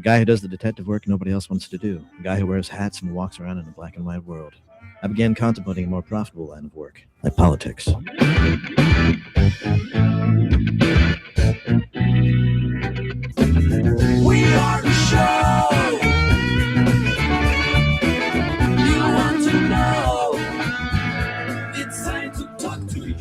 guy who does the detective work nobody else wants to do, a guy who wears hats and walks around in a black and white world. I began contemplating a more profitable line of work, like politics. We are the show you want to know. It's time to talk to you.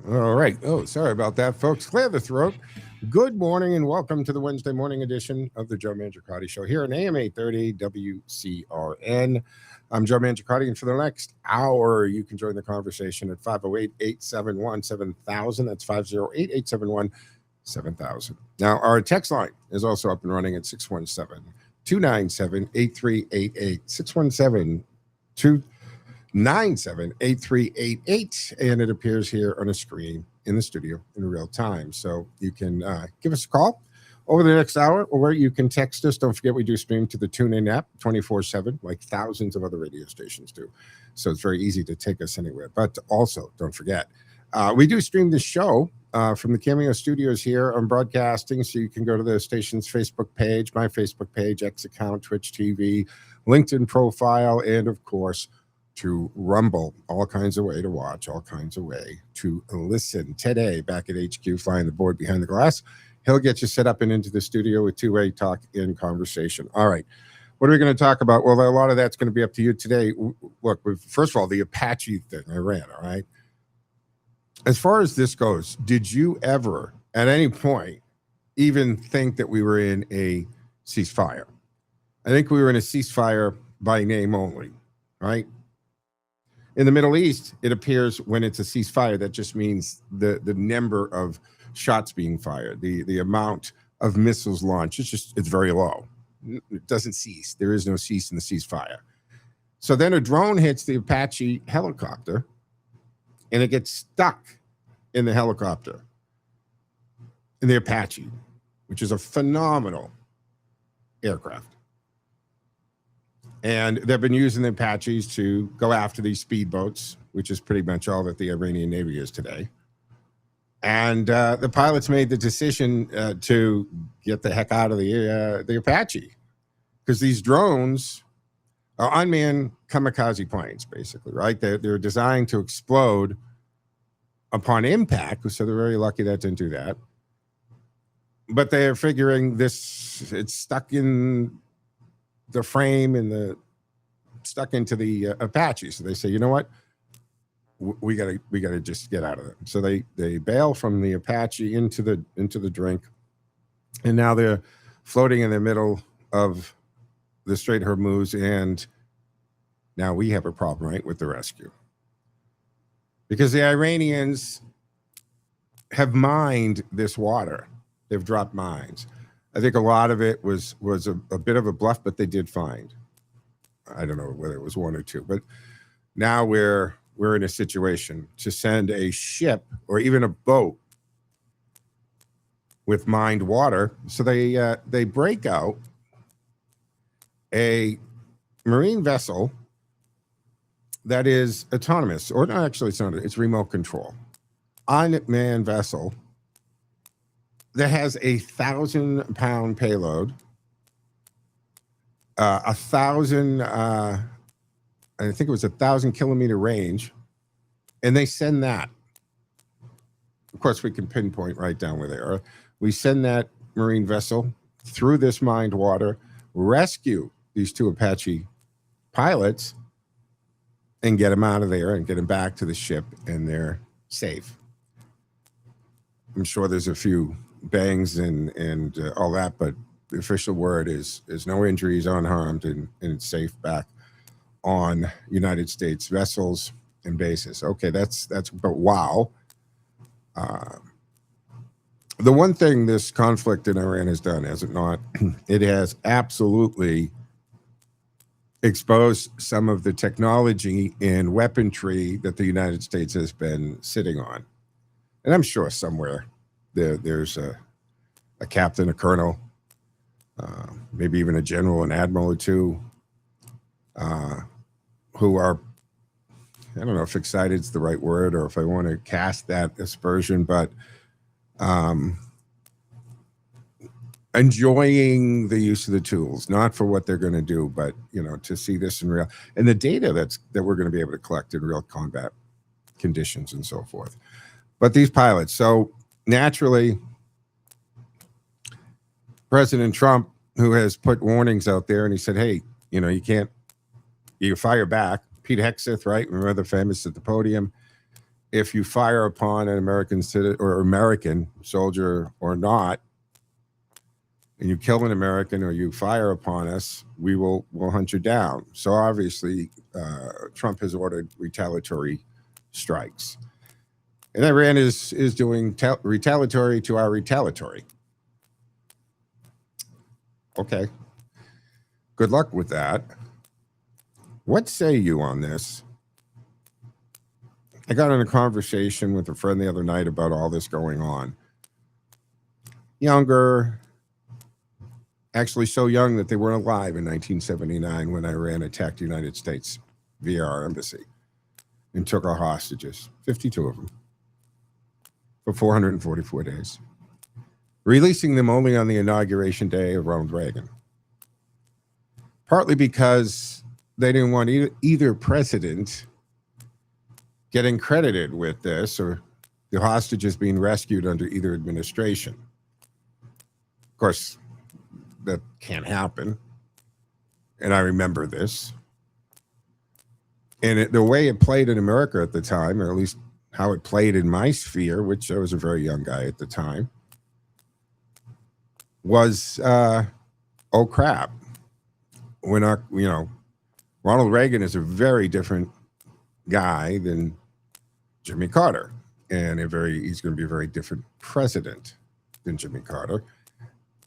All right. Oh, sorry about that, folks. Clear the throat. Good morning and welcome to the Wednesday morning edition of the Joe Mangiacotti Show here on AM 830 WCRN. I'm Joe Mangiacotti, and for the next hour, you can join the conversation at 508-871-7000. That's 508-871-7000. Now, our text line is also up and running at 617-297-8388. 617-297-8388, and it appears here on a screen in the studio in real time. So you can give us a call over the next hour, or you can text us. Don't forget, we do stream to the TuneIn app 24/7, like thousands of other radio stations do. So it's very easy to take us anywhere. But also, don't forget, we do stream the show from the Cameo Studios here on Broadcasting. So you can go to the station's Facebook page, my Facebook page, X account, Twitch TV, LinkedIn profile, and of course, to Rumble. All kinds of way to watch, all kinds of way to listen. Today, back at HQ, flying the board behind the glass, he'll get you set up and into the studio with two-way talk and conversation. All right. What are we going to talk about? Well, a lot of that's going to be up to you today. Look, first of all, the Apache thing, Iran, all right? As far as this goes, did you ever, at any point, even think that we were in a ceasefire? I think we were in a ceasefire by name only, right? In the Middle East, it appears when it's a ceasefire, that just means the number of shots being fired, the amount of missiles launched, it's very low. It doesn't cease. There is no cease in the ceasefire. So then a drone hits the Apache helicopter, and it gets stuck in the helicopter, in the Apache, which is a phenomenal aircraft. And they've been using the Apaches to go after these speedboats, which is pretty much all that the Iranian Navy is today. And the pilots made the decision to get the heck out of the Apache, because these drones are unmanned kamikaze planes, basically, right? They're designed to explode upon impact, so they're very lucky that didn't do that. But they're figuring it's stuck in the frame and stuck into the Apache. So they say, you know what? We gotta just get out of it. So they bail from the Apache into the drink, and now they're floating in the middle of the Strait of Hormuz, and now we have a problem, right, with the rescue, because the Iranians have mined this water. They've dropped mines. I think a lot of it was a bit of a bluff, but they did find. I don't know whether it was one or two, but now we're in a situation to send a ship or even a boat with mined water. So they break out a marine vessel that is autonomous, or not actually, it's remote control, unmanned vessel that has a 1,000-pound payload, 1,000, I think it was 1,000-kilometer range, and they send that. Of course, we can pinpoint right down where they are. We send that marine vessel through this mined water, rescue these two Apache pilots, and get them out of there and get them back to the ship, and they're safe. I'm sure there's a few bangs and all that, but the official word is no injuries, unharmed, and it's safe back on United States vessels and bases. Okay, but wow. The one thing this conflict in Iran has done, has it not? It has absolutely exposed some of the technology and weaponry that the United States has been sitting on. And I'm sure somewhere there's a captain, a colonel, maybe even a general, an admiral or two, who are I don't know if excited is the right word or if I want to cast that aspersion, but enjoying the use of the tools, not for what they're going to do, but to see this in real and the data that we're going to be able to collect in real combat conditions and so forth. But these pilots, so naturally, President Trump, who has put warnings out there, and he said, "Hey, you fire back." Pete Hegseth, right? Remember the famous at the podium? If you fire upon an American citizen or American soldier or not, and you kill an American or you fire upon us, we'll hunt you down. So obviously, Trump has ordered retaliatory strikes, and Iran is doing retaliatory to our retaliatory. Okay, good luck with that. What say you on this? I got in a conversation with a friend the other night about all this going on. Younger. Actually so young that they weren't alive in 1979 when Iran attacked the United States via our embassy and took our hostages, 52 of them, for 444 days, releasing them only on the inauguration day of Ronald Reagan. Partly because they didn't want either president getting credited with this or the hostages being rescued under either administration. Of course, that can't happen. And I remember this. And the way it played in America at the time, or at least how it played in my sphere, which I was a very young guy at the time, was, oh crap. We're not, Ronald Reagan is a very different guy than Jimmy Carter. And he's going to be a very different president than Jimmy Carter.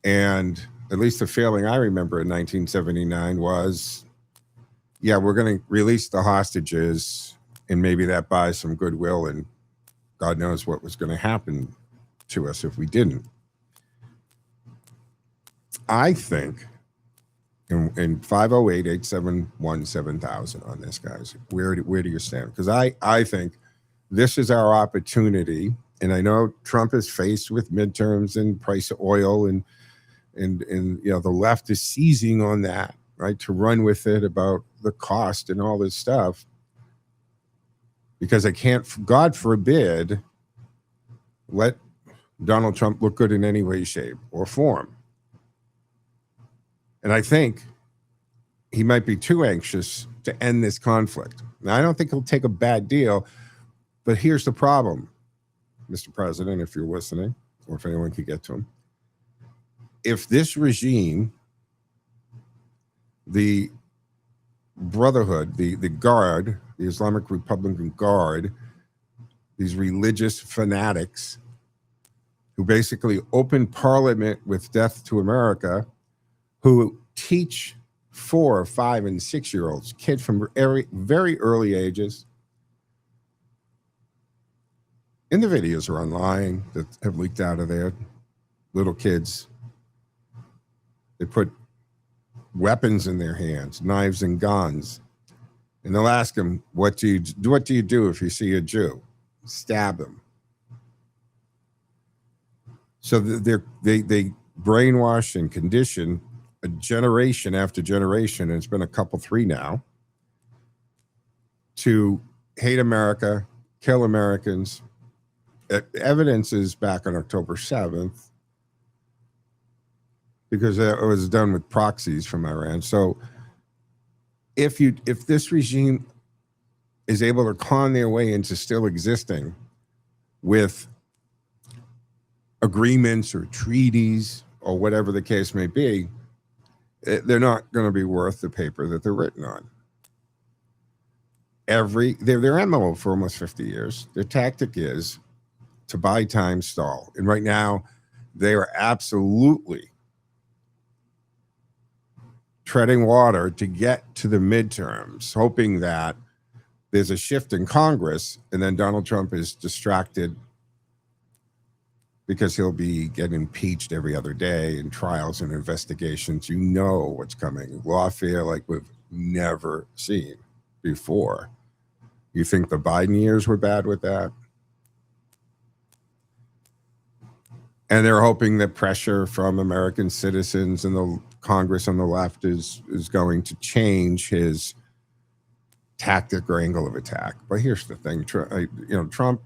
And at least the feeling I remember in 1979 was, yeah, we're going to release the hostages and maybe that buys some goodwill, and God knows what was going to happen to us if we didn't. I think in 508-871-7000 on this, guys, where do you stand? Because I think this is our opportunity, and I know Trump is faced with midterms and price of oil and the left is seizing on that, right, to run with it about the cost and all this stuff, because I can't, God forbid, let Donald Trump look good in any way, shape, or form. And I think he might be too anxious to end this conflict. Now, I don't think he'll take a bad deal, but here's the problem, Mr. President, if you're listening, or if anyone could get to him. If this regime, the Brotherhood, the Guard, the Islamic Republican Guard, these religious fanatics who basically open parliament with death to America, who teach 4, 5, and 6-year-olds, kids from very early ages, and the videos are online that have leaked out of there, little kids. They put weapons in their hands, knives and guns, and they'll ask them, "What do you do if you see a Jew?" Stab them. So they brainwash and condition a generation after generation, and it's been a couple, 3 now, to hate America, kill Americans. Evidence is back on October 7th. Because it was done with proxies from Iran. So if this regime is able to con their way into still existing with agreements or treaties or whatever the case may be, they're not going to be worth the paper that they're written on. They're MO for almost 50 years. Their tactic is to buy time, stall. And right now, they are absolutely treading water to get to the midterms, hoping that there's a shift in Congress, and then Donald Trump is distracted because he'll be getting impeached every other day in trials and investigations. You know what's coming. Lawfare like we've never seen before. You think the Biden years were bad with that? And they're hoping that pressure from American citizens and the Congress on the left is going to change his tactic or angle of attack. But here's the thing, Trump,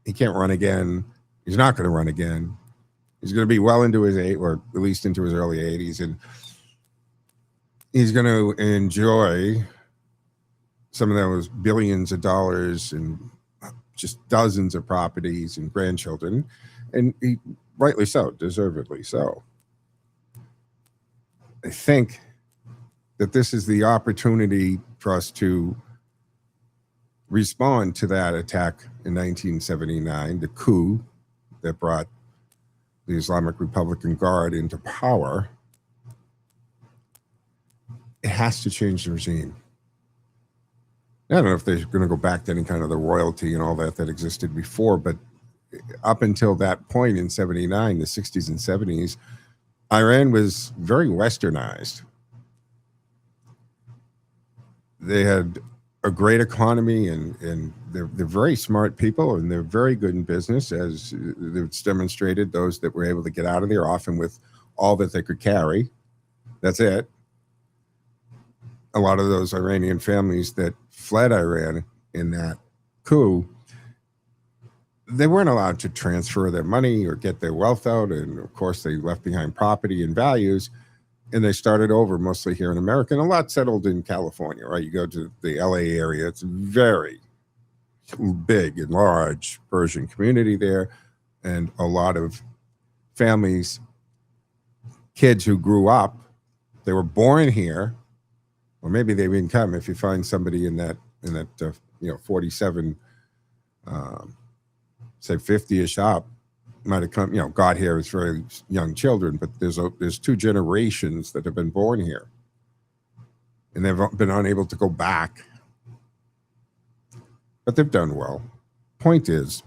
he can't run again. He's not going to run again. He's going to be well into his or at least into his early 80s, and he's going to enjoy some of those billions of dollars and just dozens of properties and grandchildren, and he rightly so, deservedly so. I think that this is the opportunity for us to respond to that attack in 1979, the coup that brought the Islamic Republican Guard into power. It has to change the regime. I don't know if they're going to go back to any kind of the royalty and all that existed before, but up until that point in 79, the 60s and 70s, Iran was very westernized. They had a great economy, and they're very smart people, and they're very good in business, as it's demonstrated. Those that were able to get out of there, often with all that they could carry. That's it. A lot of those Iranian families that fled Iran in that coup, they weren't allowed to transfer their money or get their wealth out. And of course, they left behind property and values, and they started over mostly here in America, and a lot settled in California, right? You go to the LA area, it's very big and large Persian community there, and a lot of families, kids who grew up, they were born here, or maybe they didn't come. If you find somebody in that 47, say 50-ish up, might have come, got here as very young children, but there's two generations that have been born here, and they've been unable to go back, but they've done well. Point is,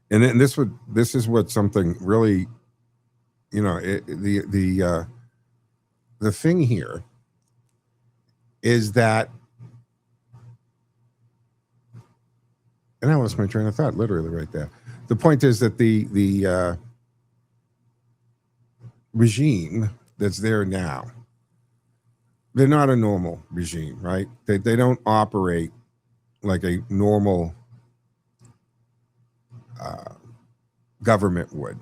and this is what something really, the thing here is that, and I lost my train of thought literally right there. The point is that the regime that's there now, they're not a normal regime, right? They don't operate like a normal government would,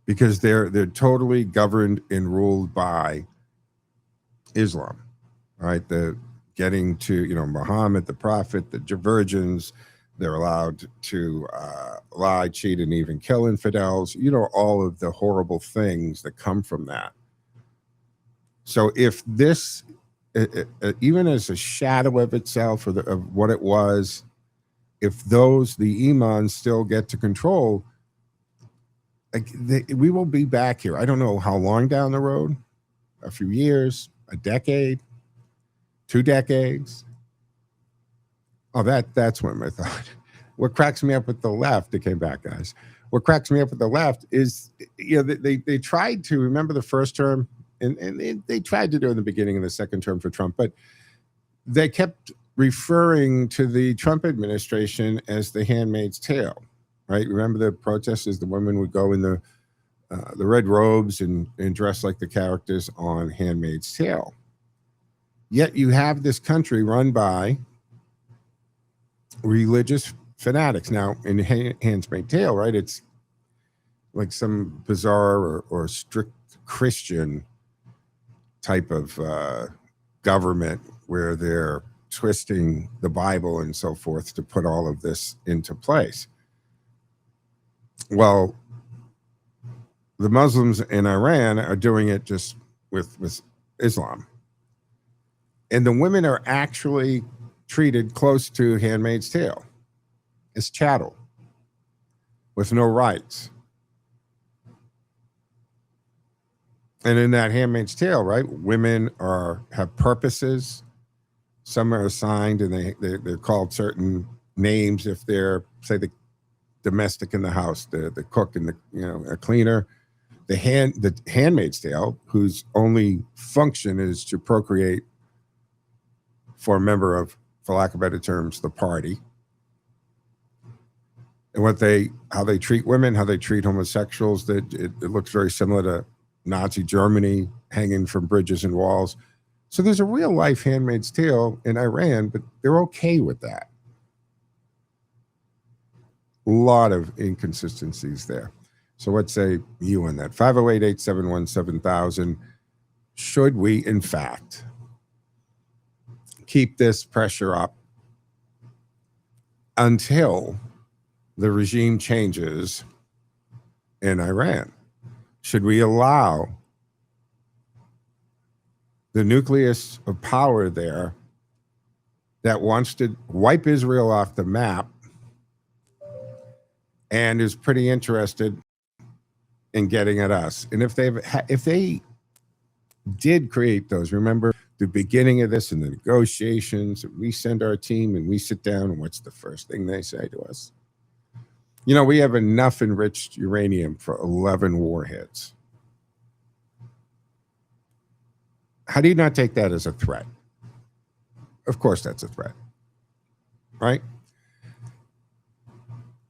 because they're totally governed and ruled by Islam, right? The getting to Muhammad, the prophet, the virgins. They're allowed to lie, cheat, and even kill infidels. All of the horrible things that come from that. So if this, even as a shadow of itself or of what it was, if the imams still get to control, we will be back here. I don't know how long down the road, a few years, a decade, 2 decades. Oh, that's what I thought. What cracks me up with the left, it came back, guys. What cracks me up with the left is, they tried to, remember the first term, and they tried to do it in the beginning of the second term for Trump, but they kept referring to the Trump administration as the Handmaid's Tale, right? Remember the protesters, the women would go in the red robes and dress like the characters on Handmaid's Tale. Yet you have this country run by religious fanatics. Now, in Handmaid's Tale, right, it's like some bizarre or strict Christian type of government where they're twisting the Bible and so forth to put all of this into place. Well, the Muslims in Iran are doing it just with Islam. And the women are actually treated close to Handmaid's Tale. It's chattel with no rights. And in that Handmaid's Tale, right, women have purposes. Some are assigned, and they're called certain names if they're, say, the domestic in the house, the cook and a cleaner. The Handmaid's Tale, whose only function is to procreate for a member of for lack of better terms, the party. And how they treat women, how they treat homosexuals, that it looks very similar to Nazi Germany, hanging from bridges and walls. So there's a real life Handmaid's Tale in Iran, but they're okay with that. A lot of inconsistencies there. So what say you on that? 508-871-7000. Should we, in fact, keep this pressure up until the regime changes in Iran? Should we allow the nucleus of power there that wants to wipe Israel off the map and is pretty interested in getting at us? And if they did create those, remember the beginning of this and the negotiations, we send our team and we sit down, and what's the first thing they say to us? You know, we have enough enriched uranium for 11 warheads. How do you not take that as a threat? Of course that's a threat, right?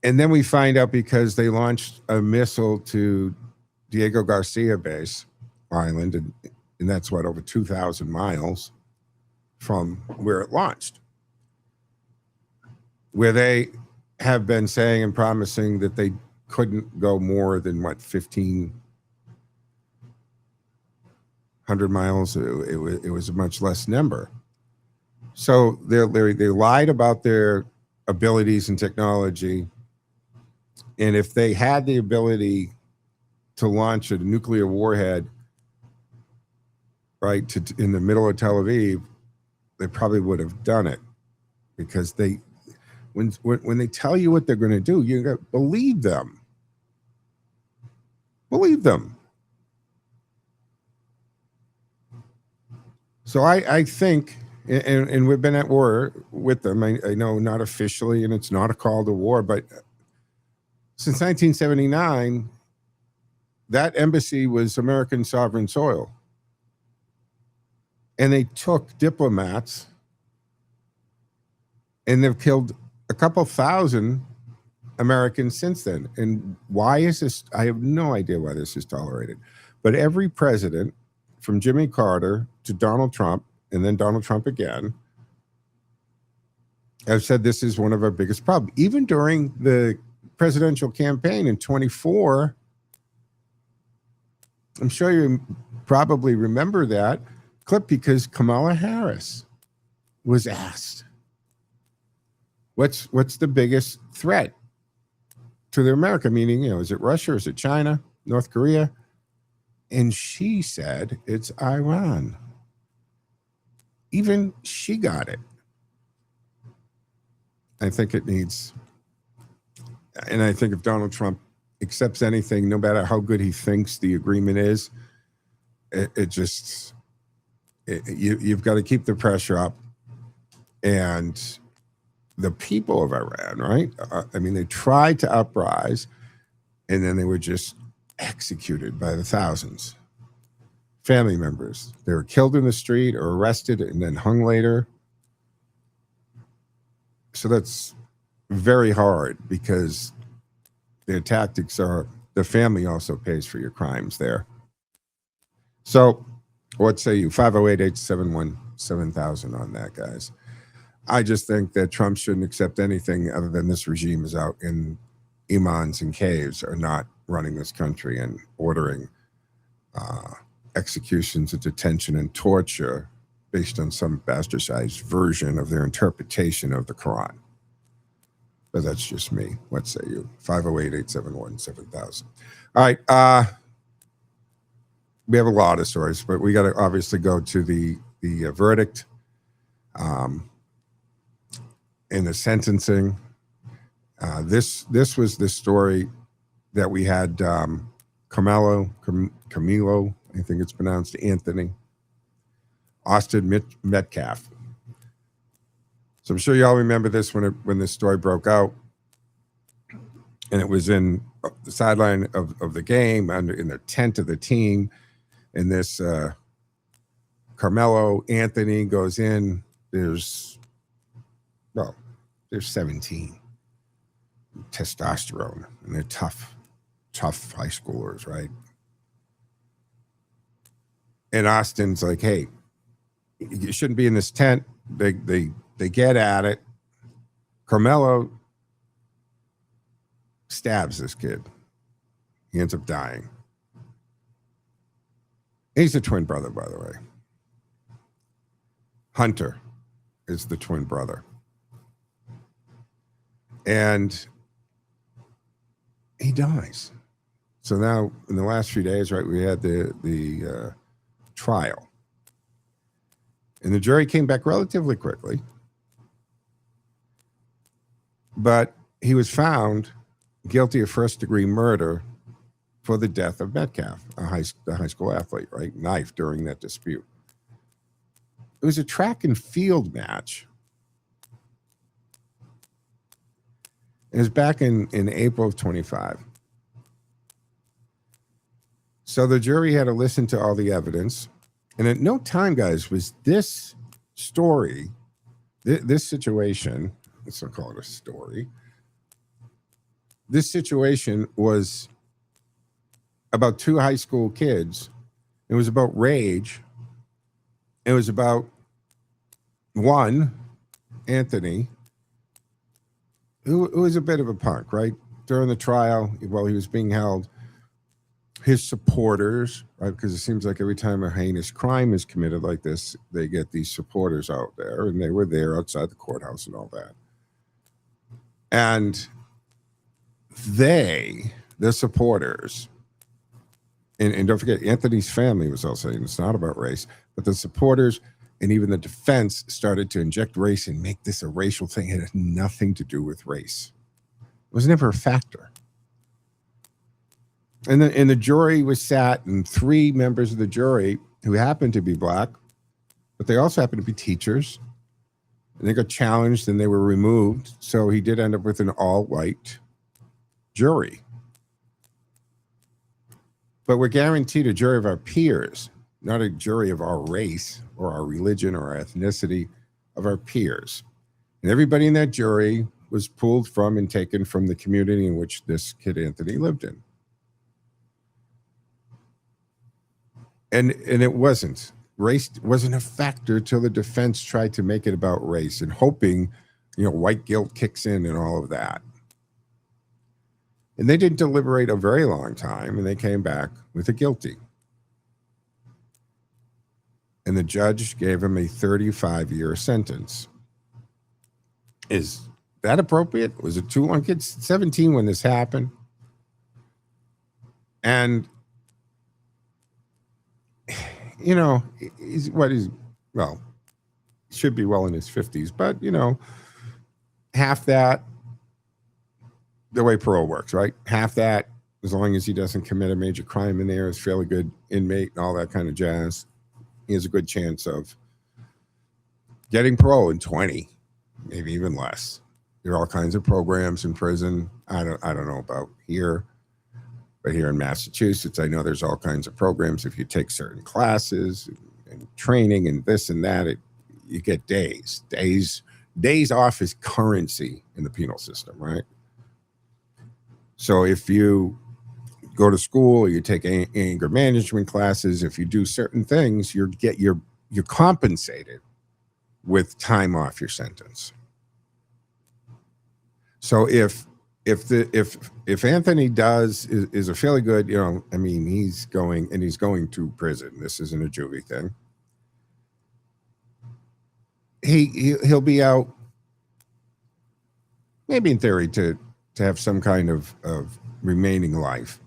And then we find out because they launched a missile to Diego Garcia Base Island, and that's what, over 2,000 miles from where it launched, where they have been saying and promising that they couldn't go more than, what, 1,500 miles. It was a much less number. So they lied about their abilities and technology. And if they had the ability to launch a nuclear warhead, right, in the middle of Tel Aviv, they probably would have done it, because when they tell you what they're going to do, you got to believe them. Believe them. So I think, and we've been at war with them. I know not officially, and it's not a call to war, but since 1979, that embassy was American sovereign soil. And they took diplomats, and they've killed a couple thousand Americans since then. And why is this? I have no idea why this is tolerated. But every president, from Jimmy Carter to Donald Trump, and then Donald Trump again, have said this is one of our biggest problems. Even during the presidential campaign in 24, I'm sure you probably remember that clip, because Kamala Harris was asked, what's the biggest threat to the America? Meaning, is it Russia? Is it China? North Korea? And she said it's Iran. Even she got it. I think it needs, and I think if Donald Trump accepts anything, no matter how good he thinks the agreement is, you've got to keep the pressure up. And the people of Iran, right? I mean, they tried to uprise, and then they were just executed by the thousands. Family members, they were killed in the street or arrested and then hung later. So that's very hard, because their tactics are, the family also pays for your crimes there. So what say you? 508-871-7000 on that, guys. I just think that Trump shouldn't accept anything other than this regime is out in imams and caves, are not running this country and ordering executions and detention and torture based on some bastardized version of their interpretation of the Quran. But that's just me. What say you? 508-871-7000. All right. We have a lot of stories, but we got to obviously go to the verdict in the sentencing. This was the story that we had Camilo, I think it's pronounced Anthony, Austin Metcalf. So I'm sure you all remember this when this story broke out, and it was in the sideline of the game, in the tent of the team, and this Carmelo Anthony goes in. There's Well, they're 17. Testosterone, and they're tough high schoolers, right? And Austin's like, hey, you shouldn't be in this tent. They get at it. Carmelo stabs this kid. He ends up dying. He's a twin brother, by the way. Hunter is the twin brother. And he dies. So now, in the last few days, right, we had the trial. And the jury came back relatively quickly. But he was found guilty of first-degree murder for the death of Metcalf, a high school athlete, right? Knife during that dispute. It was a track and field match. It was back in April of 25. So the jury had to listen to all the evidence. And at no time, guys, was this story, this situation, let's not call it a story. This situation was about two high school kids. It was about rage. It was about one, Anthony, who was a bit of a punk, right? During the trial, while he was being held, his supporters, right? Because it seems like every time a heinous crime is committed like this, they get these supporters out there, and they were there outside the courthouse and all that. And the supporters, and don't forget, Anthony's family was also saying it's not about race, but the supporters and even the defense started to inject race and make this a racial thing. It had nothing to do with race. It was never a factor. And the jury was sat, and three members of the jury who happened to be black, but they also happened to be teachers. And they got challenged and they were removed. So he did end up with an all-white jury. But we're guaranteed a jury of our peers, not a jury of our race or our religion or our ethnicity, of our peers. And everybody in that jury was pulled from and taken from the community in which this kid Anthony lived in. And it wasn't. Race wasn't a factor till the defense tried to make it about race and hoping, white guilt kicks in and all of that. And they didn't deliberate a very long time, and they came back with a guilty. And the judge gave him a 35-year sentence. Is that appropriate? Was it too long? Kid's 17 when this happened. And should be well in his 50s, but, half that, the way parole works, right? Half that, as long as he doesn't commit a major crime in there, is fairly good inmate and all that kind of jazz. He has a good chance of getting parole in 20, maybe even less. There are all kinds of programs in prison. I don't know about here. But here in Massachusetts, I know there's all kinds of programs. If you take certain classes and training and this and that, you get days. Days off is currency in the penal system, right? So if you go to school, you take anger management classes, if you do certain things, you're compensated with time off your sentence. So if Anthony is a fairly good, he's going to prison. This isn't a juvie thing. He'll be out, maybe in theory, to have some kind of remaining life.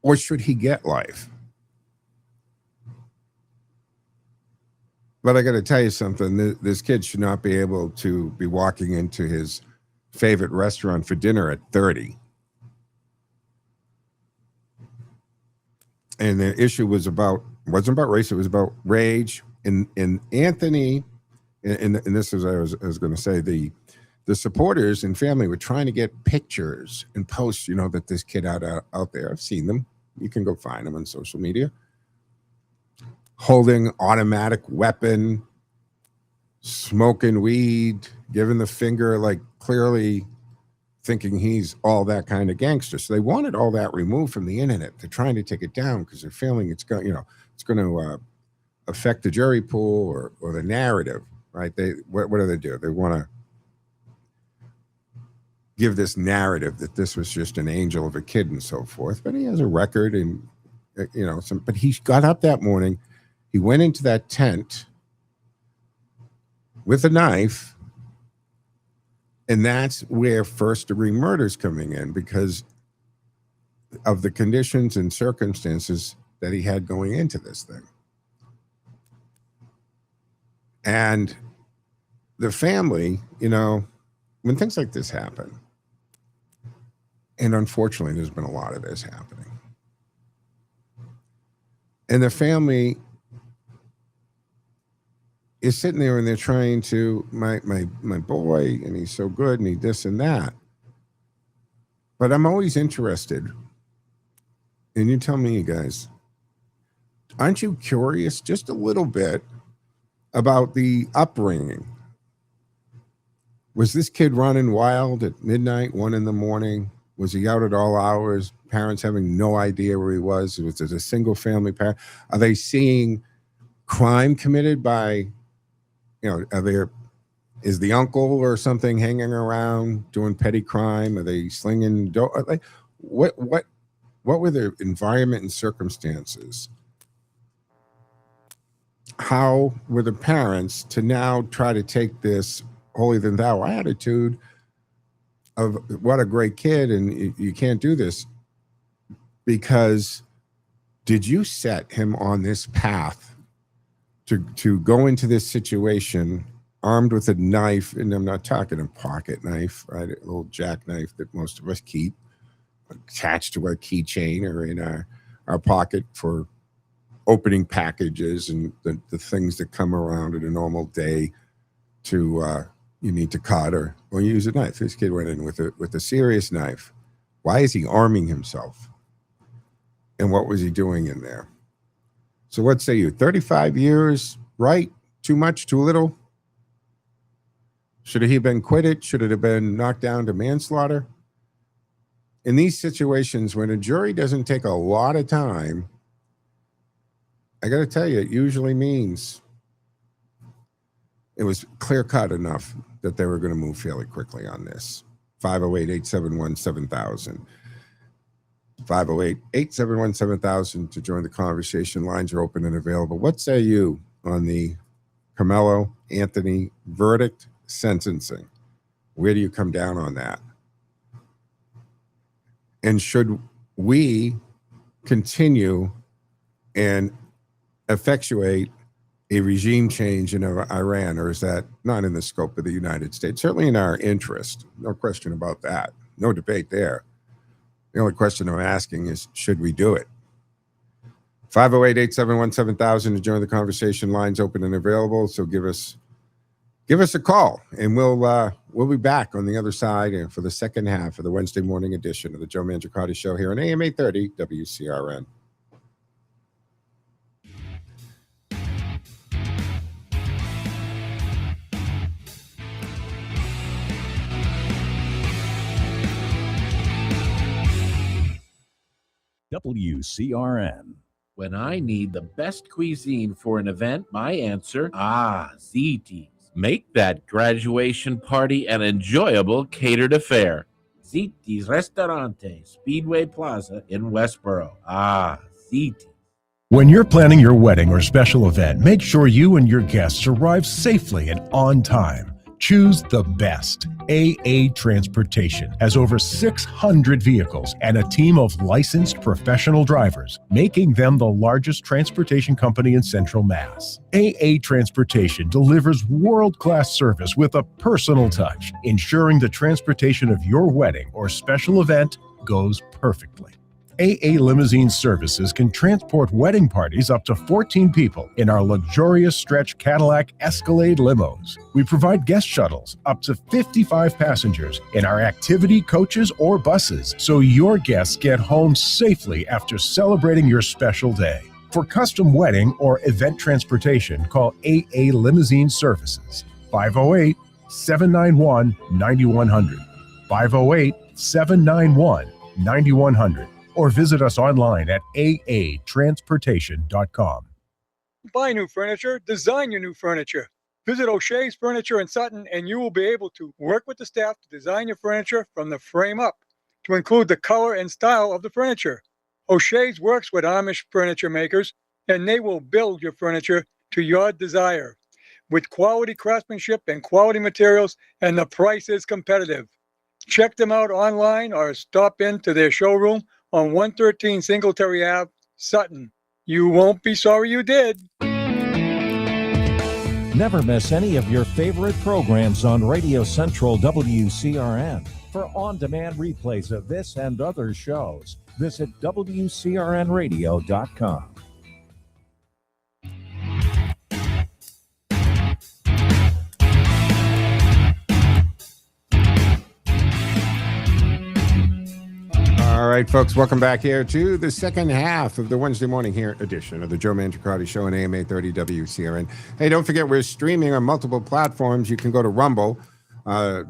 Or should he get life? But I got to tell you something. This kid should not be able to be walking into his favorite restaurant for dinner at 30. And the issue wasn't about race. It was about rage. And Anthony, and this is what I was going to say, the supporters and family were trying to get pictures and posts, that this kid out there, I've seen them. You can go find them on social media, holding automatic weapon, smoking weed, giving the finger, like clearly thinking he's all that kind of gangster. So they wanted all that removed from the internet. They're trying to take it down because they're feeling it's going, it's going to affect the jury pool or the narrative, right? What do they do? They want to give this narrative that this was just an angel of a kid and so forth. But he has a record, and but he got up that morning. He went into that tent with a knife, and that's where first-degree murder is coming in because of the conditions and circumstances that he had going into this thing. And the family, when things like this happen, and unfortunately there's been a lot of this happening, and the family is sitting there and they're trying to, my boy, and he's so good, and he this and that. But I'm always interested, and you tell me, you guys, aren't you curious just a little bit about the upbringing? Was this kid running wild at midnight, 1 a.m? Was he out at all hours? Parents having no idea where he was? Was it a single family parent? Are they seeing crime committed by, is the uncle or something hanging around doing petty crime? Are they slinging what were their environment and circumstances? How were the parents to now try to take this holier than thou attitude of what a great kid and you can't do this? Because did you set him on this path to go into this situation armed with a knife? And I'm not talking a pocket knife, right? A little jackknife that most of us keep attached to our keychain or in our pocket for opening packages and the things that come around in a normal day to you need to cut or use a knife. This kid went in with a serious knife. Why is he arming himself? And what was he doing in there? So what say you? 35 years, right? Too much, too little? Should he have been acquitted? Should it have been knocked down to manslaughter? In these situations, when a jury doesn't take a lot of time, I got to tell you, it usually means it was clear-cut enough that they were going to move fairly quickly on this. 508-871-7000. 508-871-7000 to join the conversation. Lines are open and available. What say you on the Carmelo Anthony verdict sentencing? Where do you come down on that? And should we continue and effectuate a regime change in Iran, or is that not in the scope of the United States? Certainly in our interest. No question about that. No debate there. The only question I'm asking is, should we do it? 508-871-7000 to join the conversation. Lines open and available. So give us a call, and we'll be back on the other side and for the second half of the Wednesday morning edition of the Joe Mangiacotti Show here on AM 830 WCRN. WCRN. When I need the best cuisine for an event, my answer, Ziti's. Make that graduation party an enjoyable catered affair. Ziti's Restaurante, Speedway Plaza in Westboro. Ziti's. When you're planning your wedding or special event, make sure you and your guests arrive safely and on time. Choose the best. AA Transportation has over 600 vehicles and a team of licensed professional drivers, making them the largest transportation company in Central Mass. AA Transportation delivers world-class service with a personal touch, ensuring the transportation of your wedding or special event goes perfectly. AA Limousine Services can transport wedding parties up to 14 people in our luxurious stretch Cadillac Escalade limos. We provide guest shuttles up to 55 passengers in our activity coaches or buses, so your guests get home safely after celebrating your special day. For custom wedding or event transportation, call AA Limousine Services 508-791-9100. 508-791-9100. Or visit us online at aatransportation.com. Buy new furniture, design your new furniture. Visit O'Shea's Furniture in Sutton and you will be able to work with the staff to design your furniture from the frame up to include the color and style of the furniture. O'Shea's works with Amish furniture makers and they will build your furniture to your desire with quality craftsmanship and quality materials, and the price is competitive. Check them out online or stop into their showroom on 113 Singletary Ave, Sutton. You won't be sorry you did. Never miss any of your favorite programs on Radio Central WCRN. For on-demand replays of this and other shows, visit WCRNradio.com. All right, folks, welcome back here to the second half of the Wednesday morning here edition of the Joe Mangiacotti Show on AM 830 WCRN. Hey, don't forget, we're streaming on multiple platforms. You can go to Rumble, Joe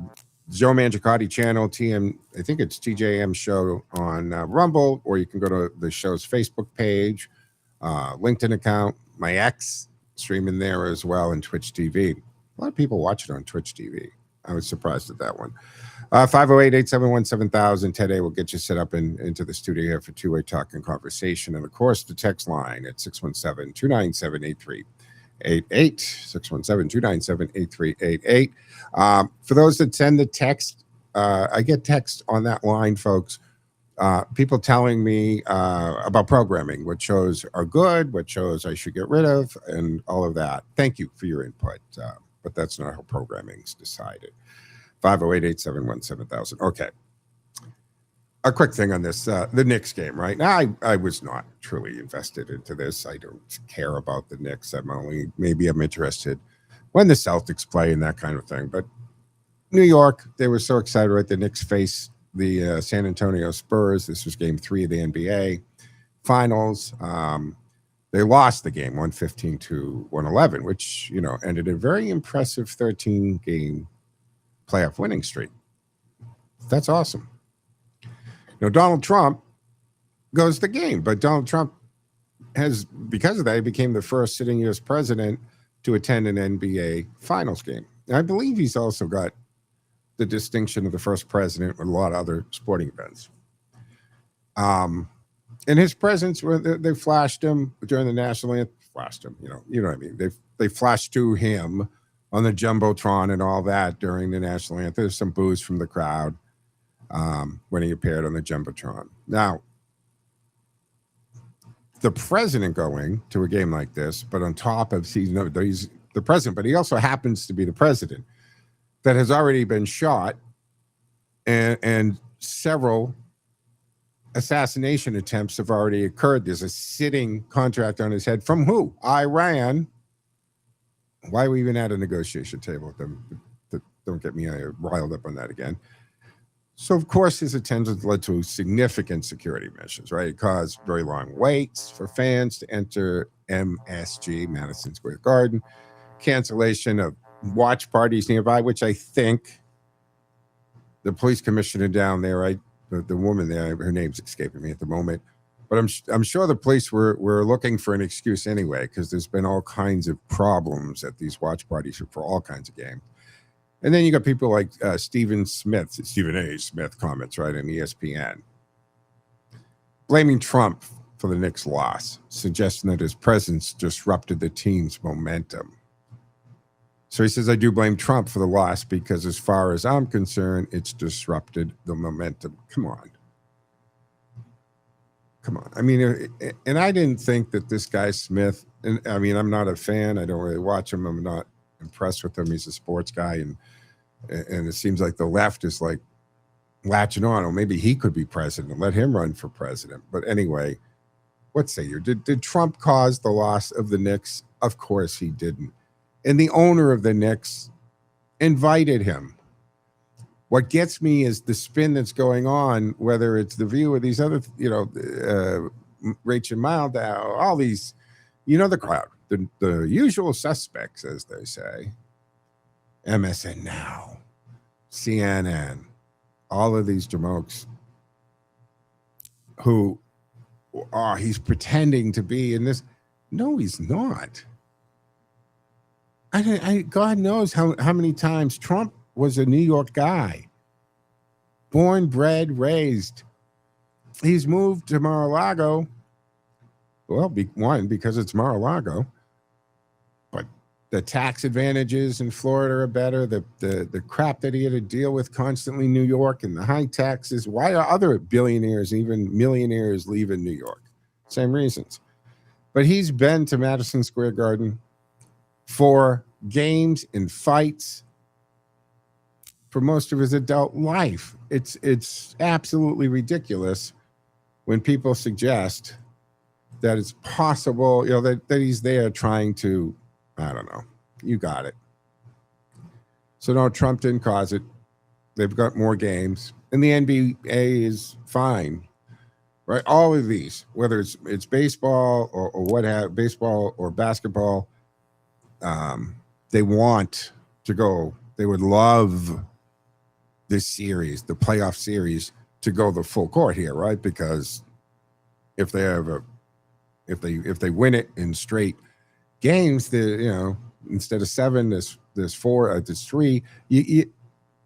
Mangiacotti channel, I think it's TJM Show on Rumble, or you can go to the show's Facebook page, LinkedIn account, my ex, streaming there as well, and Twitch TV. A lot of people watch it on Twitch TV. I was surprised at that one. 508-871-7000. Ted A will get you set up into the studio here for two-way talk and conversation. And, of course, the text line at 617-297-8388. 617-297-8388. For those that send the text, I get text on that line, folks. People telling me about programming, what shows are good, what shows I should get rid of, and all of that. Thank you for your input, but that's not how programming's decided. 508-871-7000. Okay. A quick thing on this, the Knicks game, right? Now, I was not truly invested into this. I don't care about the Knicks. Maybe I'm interested when the Celtics play and that kind of thing. But New York, they were so excited, right? The Knicks face the San Antonio Spurs. This was game 3 of the NBA Finals. They lost the game 115-111, which, ended a very impressive 13-game playoff winning streak. That's awesome. Donald Trump goes the game, but Donald Trump because of that, he became the first sitting U.S. president to attend an NBA Finals game. And I believe he's also got the distinction of the first president with a lot of other sporting events. And his presence, they flashed him during the national anthem. Flashed him, you know what I mean. They flashed to him on the Jumbotron and all that during the national anthem. There's some boos from the crowd when he appeared on the Jumbotron. Now, the president going to a game like this, but on top of, he's the president, but he also happens to be the president that has already been shot and several assassination attempts have already occurred. There's a sitting contract on his head from who? Iran. Why are we even at a negotiation table with them? Don't get me riled up on that again. So, of course, his attendance led to significant security measures, right? It caused very long waits for fans to enter MSG, Madison Square Garden, cancellation of watch parties nearby, which I think the police commissioner down there, the woman there, her name's escaping me at the moment, but I'm sure the police were looking for an excuse anyway, because there's been all kinds of problems at these watch parties for all kinds of games. And then you got people like Stephen A. Smith comments, right, on ESPN, blaming Trump for the Knicks' loss, suggesting that his presence disrupted the team's momentum. So he says, I do blame Trump for the loss because as far as I'm concerned, it's disrupted the momentum. Come on. I mean, and I didn't think that this guy Smith, and I mean, I'm not a fan. I don't really watch him. I'm not impressed with him. He's a sports guy. And it seems like the left is like latching on. Or maybe he could be president. Let him run for president. But anyway, what say you? Did Trump cause the loss of the Knicks? Of course he didn't. And the owner of the Knicks invited him. What gets me is the spin that's going on, whether it's the View or these other, Rachel Maddow, all these, the crowd, the usual suspects, as they say. MSN Now, CNN, all of these jamokes who he's pretending to be in this. No, he's not. God knows how many times Trump was a New York guy, born, bred, raised. He's moved to Mar-a-Lago. Well, because it's Mar-a-Lago, but the tax advantages in Florida are better. The crap that he had to deal with constantly in New York and the high taxes. Why are other billionaires, even millionaires, leaving New York? Same reasons. But he's been to Madison Square Garden for games and fights for most of his adult life. It's absolutely ridiculous when people suggest that it's possible, that he's there trying to, I don't know. You got it. So no, Trump didn't cause it. They've got more games. And the NBA is fine. Right? All of these, whether it's baseball or baseball or basketball, they want to go. They would love this series, the playoff series, to go the full court here, right? Because if they win it in straight games, instead of 7, there's 4, there's 3. They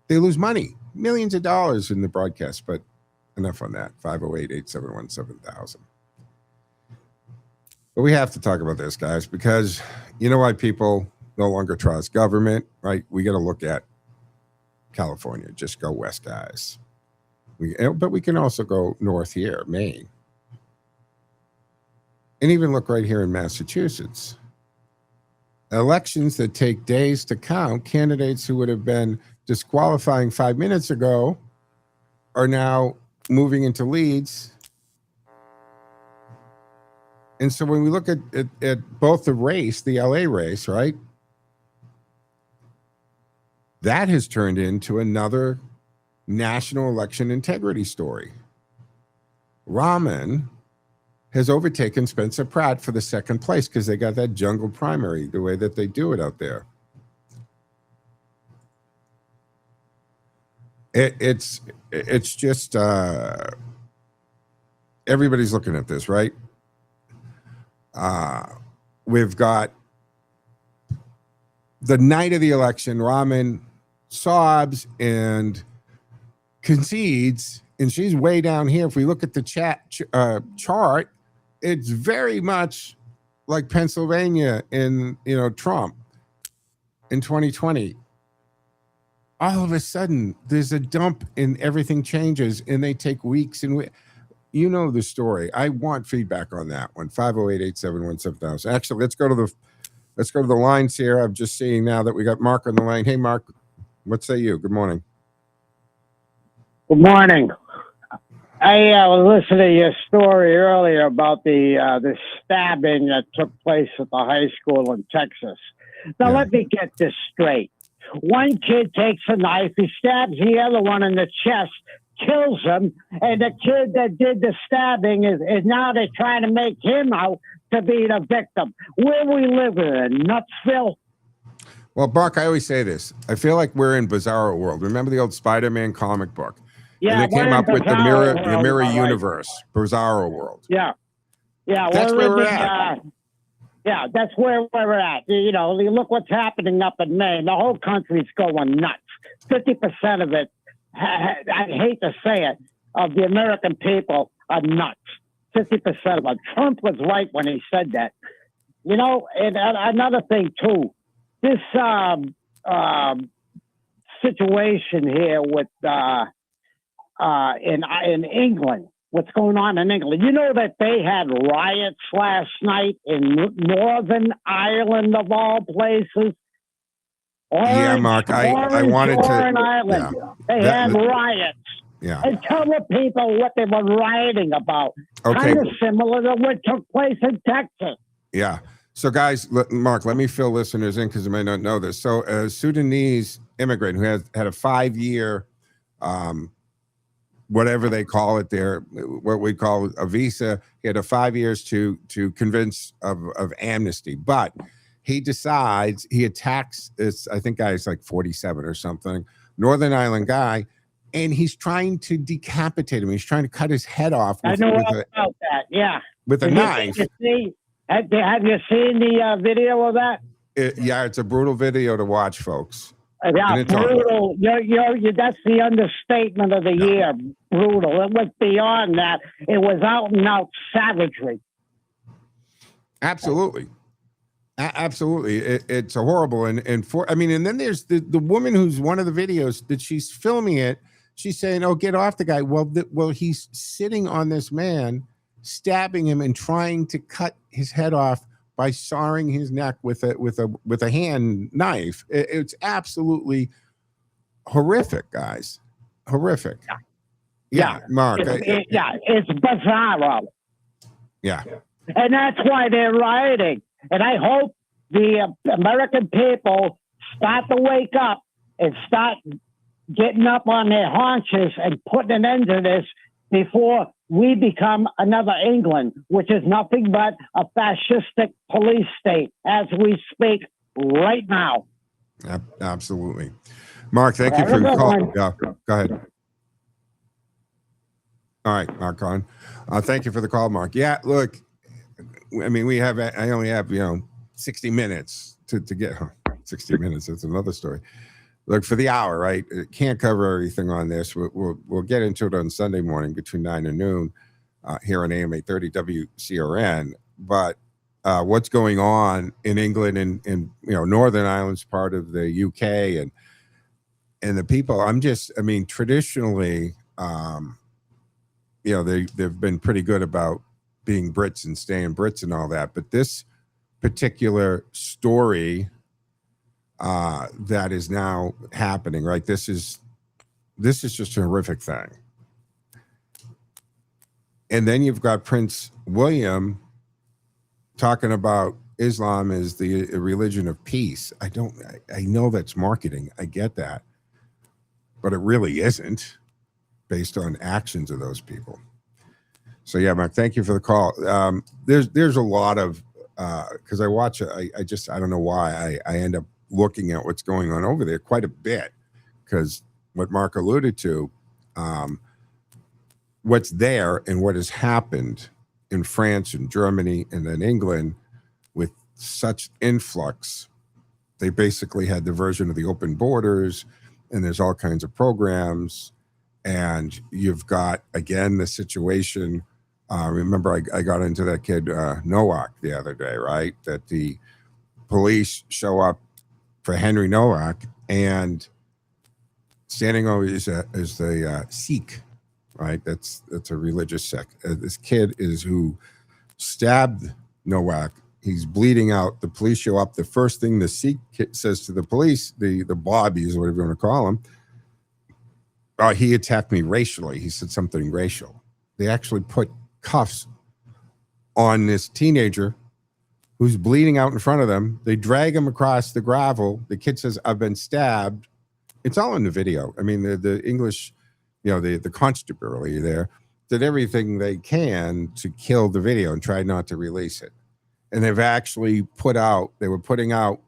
lose money, millions of dollars in the broadcast. But enough on that. 508-871-7000. But we have to talk about this, guys, because you know why people no longer trust government, right? We got to look at California. Just go west, guys. But we can also go north here, Maine. And even look right here in Massachusetts. Elections that take days to count, candidates who would have been disqualifying 5 minutes ago are now moving into leads. And so when we look at both the race, the LA race, right? That has turned into another national election integrity story. Raman has overtaken Spencer Pratt for the second place because they got that jungle primary, the way that they do it out there. It's just everybody's looking at this, right? We've got the night of the election, Raman sobs and concedes, and she's way down here. If we look at the chart, it's very much like Pennsylvania in Trump in 2020. All of a sudden, there's a dump and everything changes, and they take weeks and you know the story. I want feedback on that one. 508-871-7000. Actually, let's go to the lines here. I'm just seeing now that we got Mark on the line. Hey, Mark, what say you? Good morning. Good morning. I was listening to your story earlier about the stabbing that took place at the high school in Texas. Now, Let me get this straight. One kid takes a knife, he stabs the other one in the chest, kills him, and the kid that did the stabbing is now they're trying to make him out to be the victim. Where we live in Nutsville? Well, Mark, I always say this. I feel like we're in Bizarro World. Remember the old Spider-Man comic book? Yeah, and they came up with the mirror universe, Bizarro World. Yeah. That's where we're at. Yeah, that's where we're at. You look what's happening up in Maine. The whole country's going nuts. 50% of it, I hate to say it, of the American people are nuts. 50% of them. Trump was right when he said that. And another thing, too, this situation here with in England, what's going on in England. You know that they had riots last night in Northern Ireland, of all places. Mark, I wanted to. Ireland. They had riots. Yeah. And tell the people what they were rioting about. Okay. Kind of similar to what took place in Texas. Yeah. So, guys, Mark, let me fill listeners in because they may not know this. So, a Sudanese immigrant who had a 5-year whatever they call it there, what we call a visa. He had 5 years to convince of amnesty, but he decides he attacks this, I think guy's like 47 or something, Northern Ireland guy, and he's trying to decapitate him. He's trying to cut his head off I know all about that. Yeah. with a knife. Have you seen the video of that? Yeah, it's a brutal video to watch, folks. Yeah, brutal. That's the understatement of the year. Brutal. It went beyond that. It was out and out savagery. Absolutely. Absolutely. It's a horrible. And then there's the woman who's one of the videos that she's filming it. She's saying, "Oh, get off the guy." Well, he's sitting on this man, stabbing him and trying to cut his head off by sawing his neck with a hand knife. It's absolutely horrific, guys. Horrific. Yeah, Mark. It's bizarre. Yeah. And that's why they're rioting. And I hope the American people start to wake up and start getting up on their haunches and putting an end to this before we become another England, which is nothing but a fascistic police state as we speak right now. Absolutely. Mark, thank you for your call. Yeah, go ahead. All right, Mark on. Thank you for the call, Mark. Yeah, look, I mean, I only have, 60 minutes to get 60 minutes. That's another story. Look, for the hour, right? Can't cover everything on this. We'll get into it on Sunday morning between 9 and noon here on AM 830 WCRN. But what's going on in England and Northern Ireland's part of the UK and the people, traditionally, they've been pretty good about being Brits and staying Brits and all that. But this particular story that is now happening, right? This is just a horrific thing. And then you've got Prince William talking about Islam as the religion of peace. I know that's marketing. I get that. But it really isn't based on actions of those people. So yeah, Mark, thank you for the call. There's a lot of, because I watch it, I don't know why I end up looking at what's going on over there quite a bit, because what Mark alluded to, what's there and what has happened in France and Germany and then England with such influx. They basically had the version of the open borders, and there's all kinds of programs. And you've got, again, the situation. Remember, I got into that kid Nowak the other day, right? That the police show up for Henry Nowak, and standing over is the Sikh, right? That's a religious sect. This kid is who stabbed Nowak. He's bleeding out. The police show up. The first thing the Sikh says to the police, the bobbies, whatever you want to call him, he attacked me racially. He said something racial. They actually put cuffs on this teenager who's bleeding out in front of them. They drag him across the gravel. The kid says, "I've been stabbed." It's all in the video. I mean, the English, the constabulary there did everything they can to kill the video and try not to release it. And they've actually they were putting out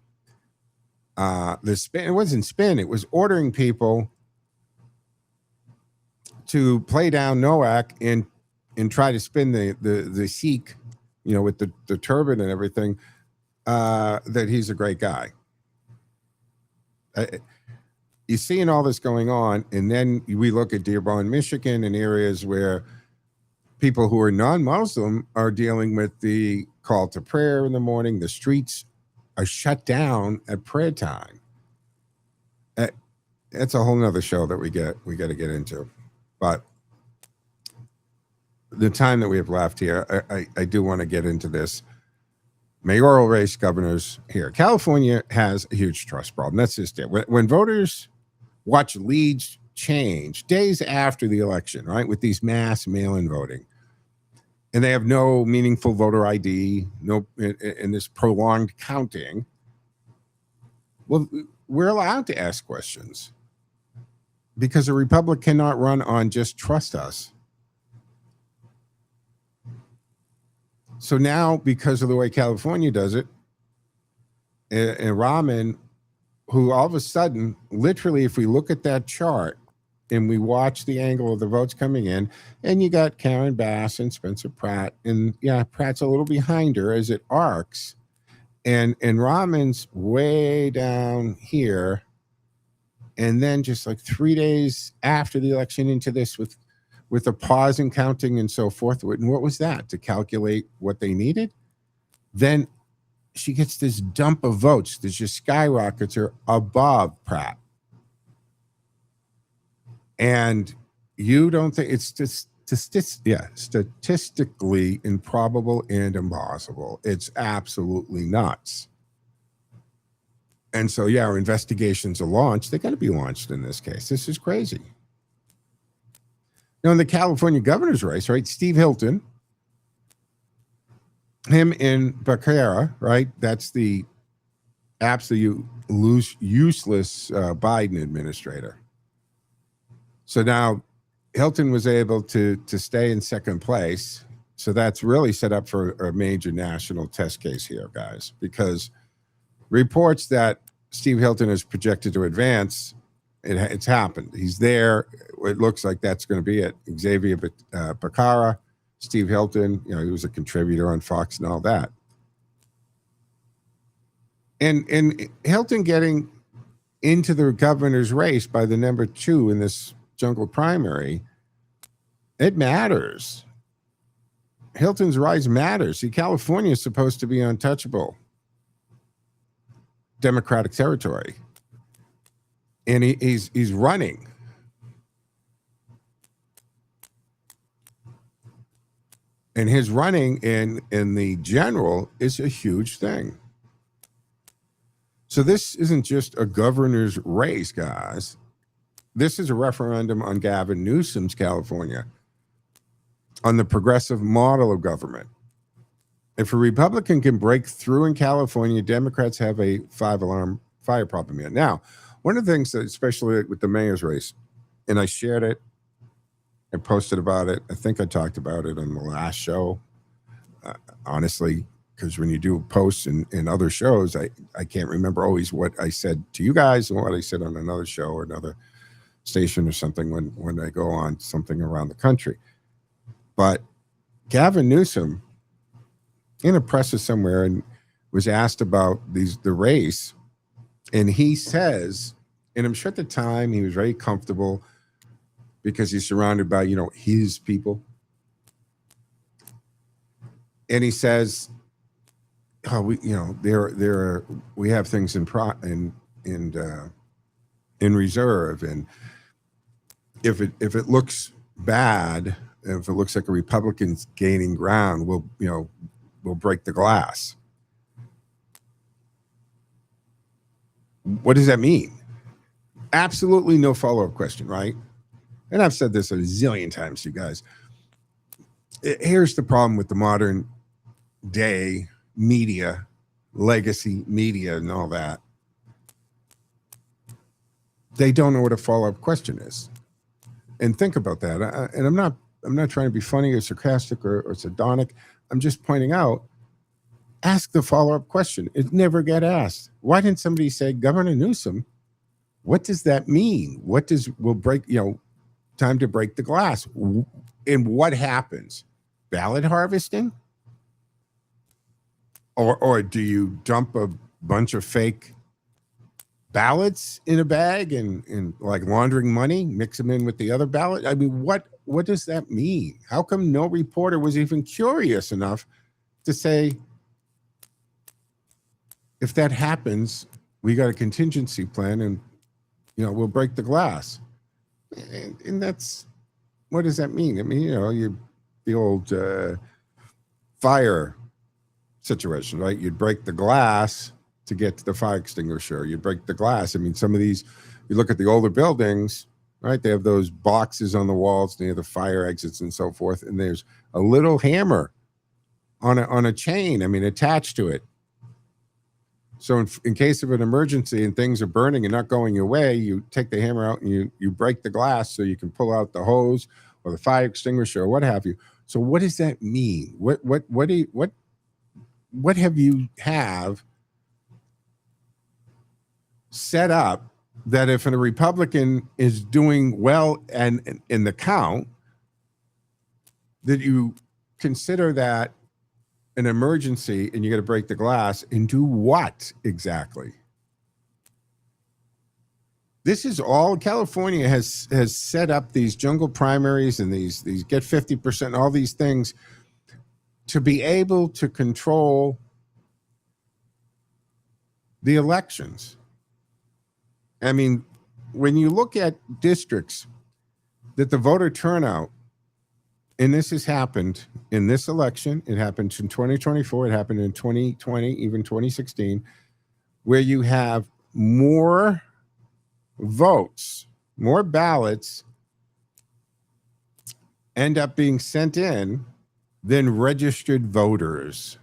the spin. It wasn't spin. It was ordering people to play down Nowak and try to spin the Sikh, with the turban and everything, that he's a great guy. You're seeing all this going on, and then we look at Dearborn, Michigan, and areas where people who are non-Muslim are dealing with the call to prayer in the morning. The streets are shut down at prayer time. That's a whole nother show that we got to get into. But the time that we have left here, I do want to get into this mayoral race, governors here. California has a huge trust problem. That's just it. When voters watch leads change days after the election, right, with these mass mail-in voting, and they have no meaningful voter ID, no in this prolonged counting, well, we're allowed to ask questions because a republic cannot run on just trust us. So now, because of the way California does it, and Raman, who all of a sudden, literally, if we look at that chart and we watch the angle of the votes coming in, and you got Karen Bass and Spencer Pratt, and yeah, Pratt's a little behind her as it arcs, and Raman's way down here, and then just like 3 days after the election into this with a pause in counting and so forth. And what was that? To calculate what they needed? Then she gets this dump of votes that just skyrockets her above Pratt. And you don't think it's just statistically improbable and impossible. It's absolutely nuts. And so, yeah, our investigations are launched. They got to be launched in this case. This is crazy. Now, in the California governor's race, right, Steve Hilton, him in Becerra, right, that's the absolute useless Biden administrator. So now Hilton was able to stay in second place. So that's really set up for a major national test case here, guys, because reports that Steve Hilton is projected to advance, it's happened. He's there. It looks like that's going to be it. Xavier Becerra, Steve Hilton, he was a contributor on Fox and all that. And Hilton getting into the governor's race by the number 2 in this jungle primary, it matters. Hilton's rise matters. See, California is supposed to be untouchable Democratic territory, and he's running. And his running in the general is a huge thing. So this isn't just a governor's race, guys. This is a referendum on Gavin Newsom's California, on the progressive model of government. If a Republican can break through in California, Democrats have a 5-alarm fire problem yet. Now, one of the things that, especially with the mayor's race, and I shared it, I posted about it, I think I talked about it on the last show, honestly, because when you do posts in other shows, I can't remember always what I said to you guys and what I said on another show or another station or something when I go on something around the country. But Gavin Newsom, in a presser somewhere, and was asked about the race, and he says, and I'm sure at the time he was very comfortable because he's surrounded by his people, and he says, "Oh, we have things in reserve, and if it looks bad, if it looks like a Republican's gaining ground, we'll break the glass." What does that mean? Absolutely no follow-up question, right? And I've said this a zillion times to you guys. Here's the problem with the modern day media, legacy media and all that. They don't know what a follow-up question is. And think about that. And I'm not trying to be funny or sarcastic or sardonic. I'm just pointing out, ask the follow-up question. It never got asked. Why didn't somebody say, Governor Newsom, what does that mean? Time to break the glass. And what happens? Ballot harvesting? Or do you dump a bunch of fake ballots in a bag and like laundering money, mix them in with the other ballot? I mean, what does that mean? How come no reporter was even curious enough to say, if that happens, we got a contingency plan and, we'll break the glass. And that's, what does that mean? I mean, the old fire situation, right? You'd break the glass to get to the fire extinguisher. You'd break the glass. I mean, some of these, you look at the older buildings, right? They have those boxes on the walls near the fire exits and so forth. And there's a little hammer on a chain, attached to it. So in case of an emergency and things are burning and not going your way, you take the hammer out and you break the glass so you can pull out the hose or the fire extinguisher or what have you. So what does that mean? What have you have set up that if a Republican is doing well and in the count, that you consider that an emergency and you got to break the glass and do what exactly? This is all California has set up these jungle primaries and these get 50%, all these things to be able to control the elections. I mean, when you look at districts that the voter turnout, and this has happened in this election, it happened in 2024, it happened in 2020, even 2016, where you have more votes, more ballots end up being sent in than registered voters.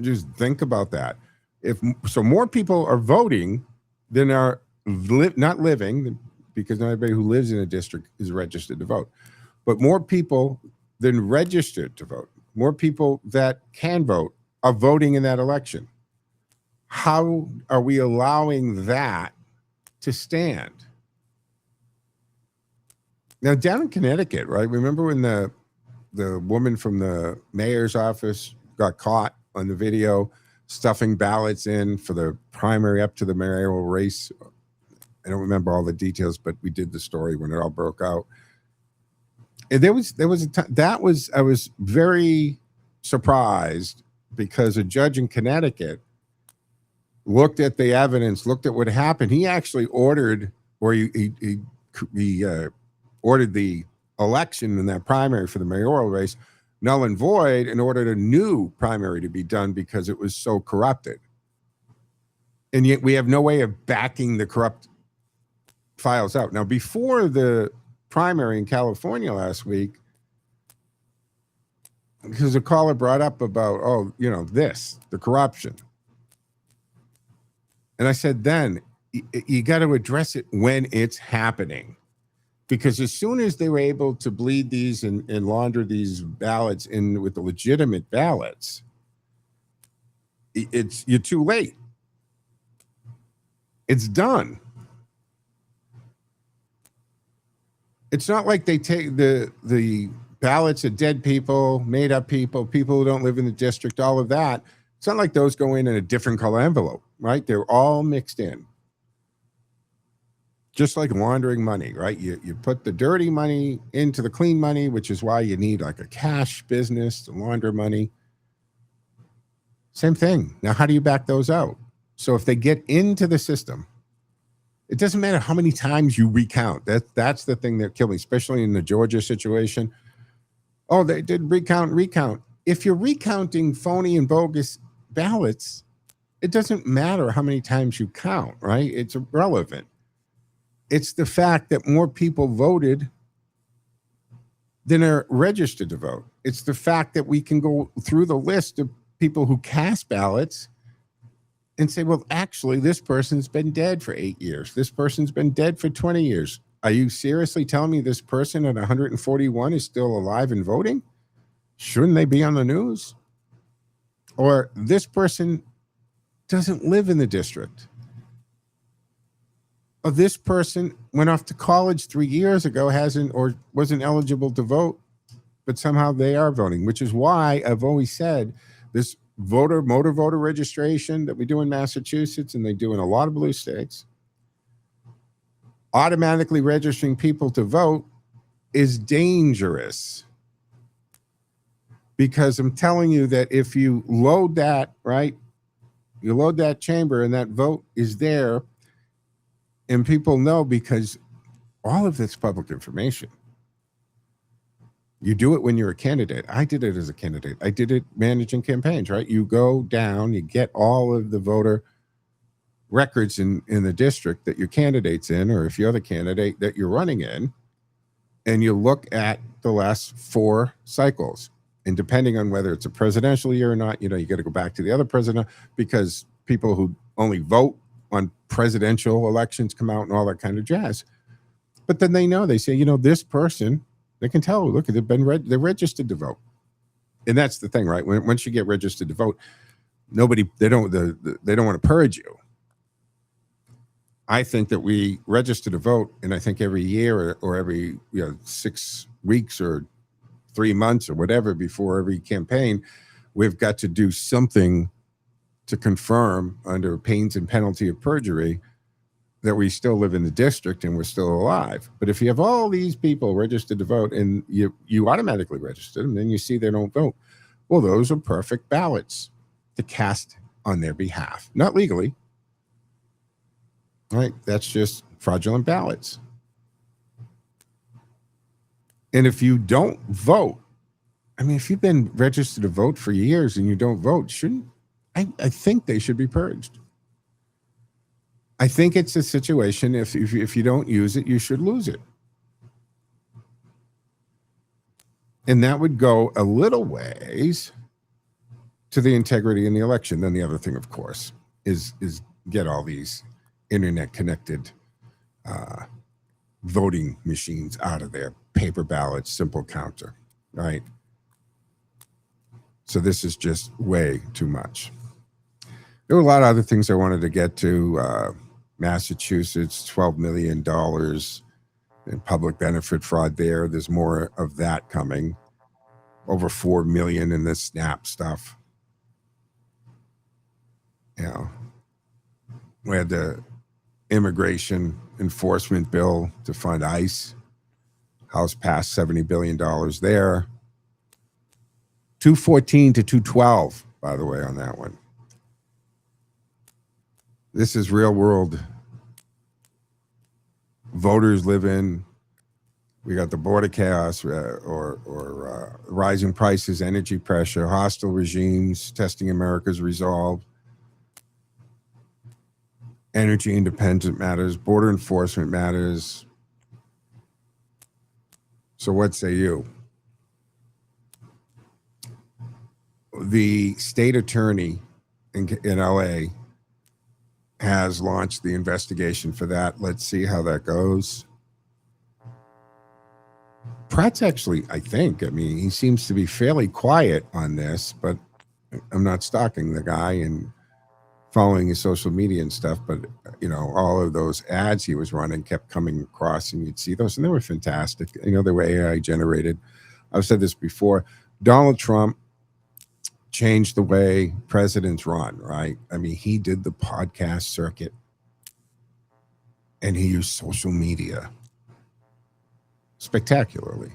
Just think about that. If so, more people are voting than are not living, because not everybody who lives in a district is registered to vote, but more people than registered to vote, more people that can vote are voting in that election. How are we allowing that to stand? Now, down in Connecticut, right? Remember when the woman from the mayor's office got caught on the video stuffing ballots in for the primary up to the mayoral race? I don't remember all the details, but we did the story when it all broke out. And there was a time that was, I was very surprised because a judge in Connecticut looked at the evidence, looked at what happened. He actually ordered, or he ordered the election in that primary for the mayoral race null and void and ordered a new primary to be done because it was so corrupted. And yet we have no way of backing the corrupt files out. Now, before the primary in California last week, because a caller brought up about, the corruption. And I said, then you got to address it when it's happening. Because as soon as they were able to bleed these and launder these ballots in with the legitimate ballots, you're too late. It's done. It's not like they take the ballots of dead people, made up people, people who don't live in the district, all of that. It's not like those go in a different color envelope, right? They're all mixed in. Just like laundering money, right? You put the dirty money into the clean money, which is why you need like a cash business to launder money. Same thing. Now, how do you back those out? So if they get into the system, it doesn't matter how many times you recount. That's the thing that killed me, especially in the Georgia situation. Oh, they did recount. If you're recounting phony and bogus ballots, it doesn't matter how many times you count, right? It's irrelevant. It's the fact that more people voted than are registered to vote. It's the fact that we can go through the list of people who cast ballots and say, well, actually, this person's been dead for 8 years. This person's been dead for 20 years. Are you seriously telling me this person at 141 is still alive and voting? Shouldn't they be on the news? Or this person doesn't live in the district. Or this person went off to college 3 years ago, wasn't eligible to vote, but somehow they are voting, which is why I've always said this motor voter registration that we do in Massachusetts and they do in a lot of blue states, automatically registering people to vote is dangerous. Because I'm telling you that if you load that, right, you load that chamber and that vote is there, and people know because all of this public information. You do it when you're a candidate. I did it as a candidate. I did it managing campaigns, right? You go down, you get all of the voter records in the district that your candidate's in, or if you're the candidate that you're running in, and you look at the last 4 cycles. And depending on whether it's a presidential year or not, you got to go back to the other president, because people who only vote on presidential elections come out and all that kind of jazz. But then they say, this person, they can tell, look, they're registered to vote. And that's the thing, right? Once you get registered to vote, they don't want to purge you. I think that we register to vote, and I think every year or every 6 weeks or 3 months or whatever before every campaign, we've got to do something to confirm under pains and penalty of perjury that we still live in the district and we're still alive. But if you have all these people registered to vote and you automatically register them, then you see they don't vote. Well, those are perfect ballots to cast on their behalf, not legally. Right? That's just fraudulent ballots. And if you don't vote, I mean, if you've been registered to vote for years and you don't vote, I think they should be purged. I think it's a situation, if you don't use it, you should lose it. And that would go a little ways to the integrity in the election. Then the other thing, of course, is get all these internet-connected voting machines out of there. Paper ballots, simple counter, right? So this is just way too much. There were a lot of other things I wanted to get to. Massachusetts, $12 million in public benefit fraud there. There's more of that coming. Over $4 million in this SNAP stuff. We had the immigration enforcement bill to fund ICE. House passed $70 billion there. 214 to 212, by the way, on that one. This is real world. Voters live in. We got the border chaos or rising prices, energy pressure, hostile regimes, testing America's resolve. Energy independence matters. Border enforcement matters. So what say you? The state attorney in LA has launched the investigation for that. Let's see how that goes. Pratt's actually, I mean, he seems to be fairly quiet on this, but I'm not stalking the guy and following his social media and stuff, but all of those ads he was running kept coming across and you'd see those and they were fantastic. They were AI generated. I've said this before. Donald Trump changed the way presidents run, right? I mean, he did the podcast circuit and he used social media spectacularly.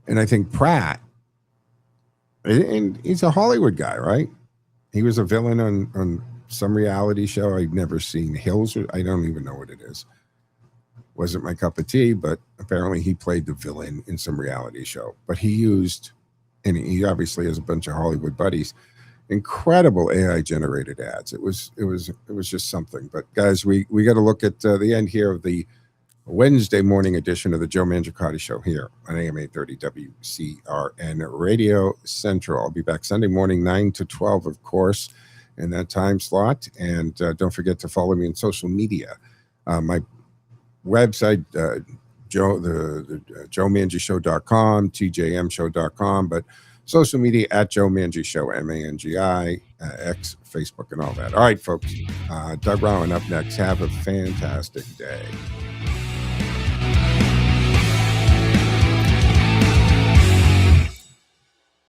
And I think Pratt, and he's a Hollywood guy, right? He was a villain on some reality show. I'd never seen Hills. I don't even know what it is. Wasn't my cup of tea, but apparently he played the villain in some reality show. But he used, and he obviously has a bunch of Hollywood buddies, incredible AI generated ads. It was just something. But guys, we got to look at the end here of the Wednesday morning edition of the Joe Mangiacotti Show here on AM 830 WCRN Radio Central. I'll be back Sunday morning, 9 to 12, of course, in that time slot. And don't forget to follow me on social media. My website, the joemangishow.com, tjmshow.com, but social media at Joe Mangi Show, MANGI, X, Facebook, and all that. All right, folks. Doug Rowan up next. Have a fantastic day.